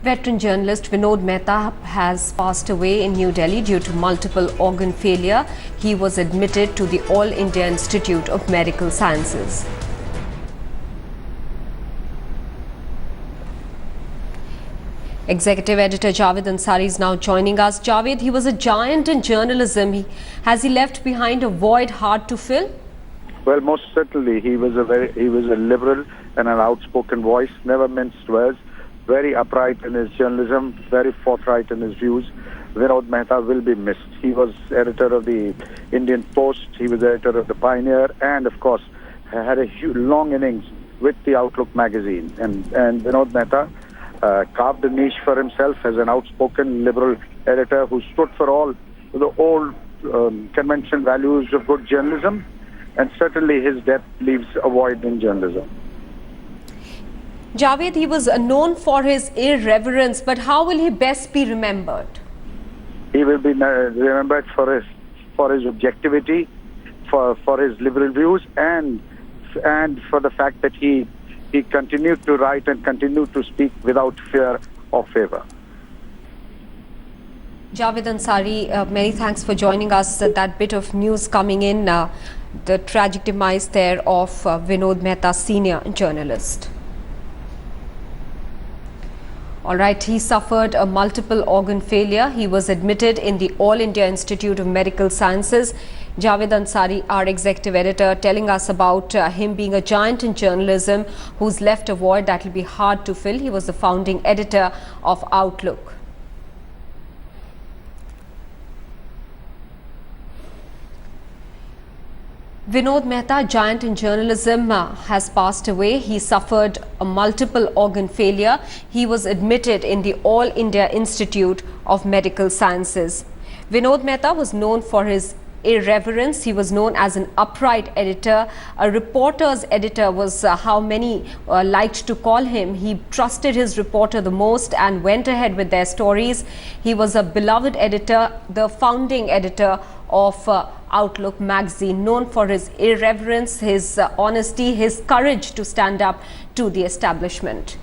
Veteran journalist Vinod Mehta has passed away in New Delhi due to multiple organ failure. He was admitted to the All India Institute of Medical Sciences. Executive editor Javed Ansari is now joining us. Javed, he was a giant in journalism. Has he left behind a void hard to fill? Well, most certainly. He was a liberal and an outspoken voice, never minced words, very upright in his journalism, very forthright in his views. Vinod Mehta will be missed. He was editor of the Indian Post, he was editor of the Pioneer, and of course had a long innings with the Outlook magazine. And Vinod Mehta carved a niche for himself as an outspoken liberal editor who stood for all the old convention values of good journalism. And certainly his death leaves a void in journalism. Javed, he was known for his irreverence, but how will he best be remembered? He will be remembered for his objectivity, for his liberal views, and for the fact that he continued to write and continued to speak without fear or favor. Javed Ansari, many thanks for joining us. That bit of news coming in, the tragic demise there of Vinod Mehta, senior journalist. All right, he suffered a multiple organ failure. He was admitted in the All India Institute of Medical Sciences. Javed Ansari, our executive editor, telling us about him being a giant in journalism who's left a void that will be hard to fill. He was the founding editor of Outlook. Vinod Mehta, giant in journalism, has passed away. He suffered a multiple organ failure. He was admitted in the All India Institute of Medical Sciences. Vinod Mehta was known for his irreverence. He was known as an upright editor. A reporter's editor was how many liked to call him. He trusted his reporter the most and went ahead with their stories. He was a beloved editor, the founding editor of Outlook magazine, known for his irreverence, his honesty, his courage to stand up to the establishment.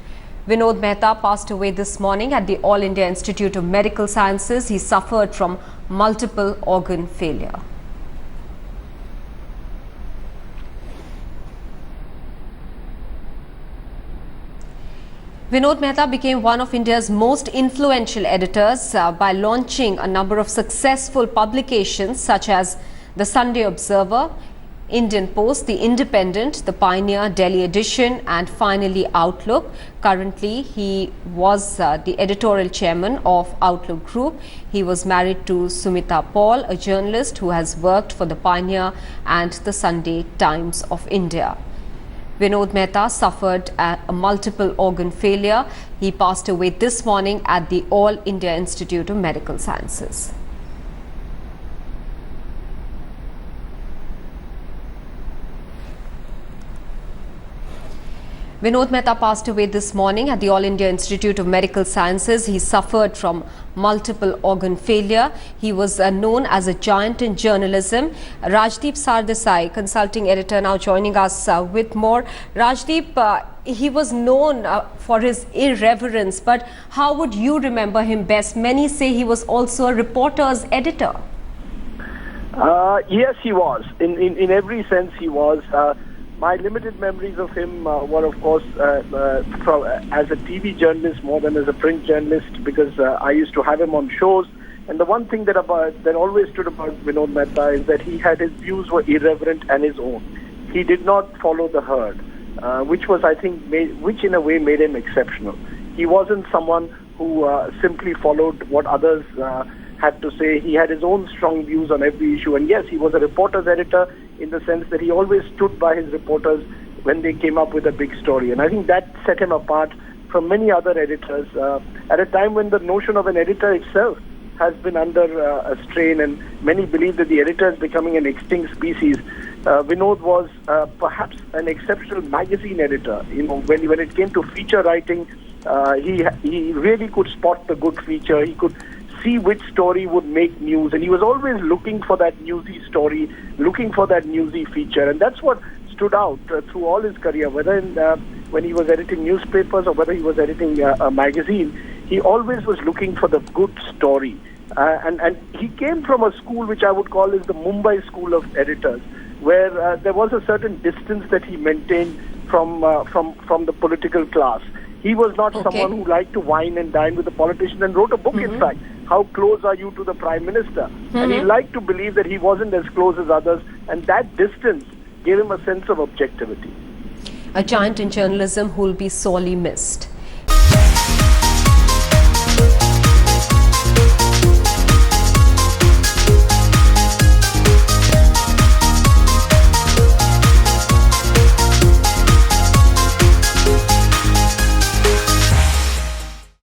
Vinod Mehta passed away this morning at the All India Institute of Medical Sciences. He suffered from multiple organ failure. Vinod Mehta became one of India's most influential editors by launching a number of successful publications such as The Sunday Observer, Indian Post, The Independent, The Pioneer, Delhi Edition, and finally Outlook. Currently, he was the editorial chairman of Outlook Group. He was married to Sumita Paul, a journalist who has worked for The Pioneer and The Sunday Times of India. Vinod Mehta suffered a multiple organ failure. He passed away this morning at the All India Institute of Medical Sciences. Vinod Mehta passed away this morning at the All India Institute of Medical Sciences. He suffered from multiple organ failure. He was known as a giant in journalism. Rajdeep Sardesai, consulting editor, now joining us with more. Rajdeep, he was known for his irreverence, but how would you remember him best? Many say he was also a reporter's editor. Yes, he was. In every sense, he was. My limited memories of him were, of course, as a TV journalist more than as a print journalist, because I used to have him on shows. And the one thing that always stood about Vinod Mehta is that his views were irreverent and his own. He did not follow the herd, which in a way made him exceptional. He wasn't someone who simply followed what others had to say. He had his own strong views on every issue. And yes, he was a reporter's editor in the sense that he always stood by his reporters when they came up with a big story. And I think that set him apart from many other editors at a time when the notion of an editor itself has been under a strain, and many believe that the editor is becoming an extinct species. Vinod was perhaps an exceptional magazine editor. You know, when it came to feature writing, he really could spot the good feature. He could see which story would make news, and he was always looking for that newsy story, looking for that newsy feature, and that's what stood out through all his career, whether when he was editing newspapers or whether he was editing a magazine. he always was looking for the good story. And he came from a school which I would call is the Mumbai school of editors, where there was a certain distance that he maintained from the political class. He was not someone who liked to wine and dine with the politician, and wrote a book, in fact, How Close Are You to the Prime Minister? And he liked to believe that he wasn't as close as others, and that distance gave him a sense of objectivity. A giant in journalism who will be sorely missed.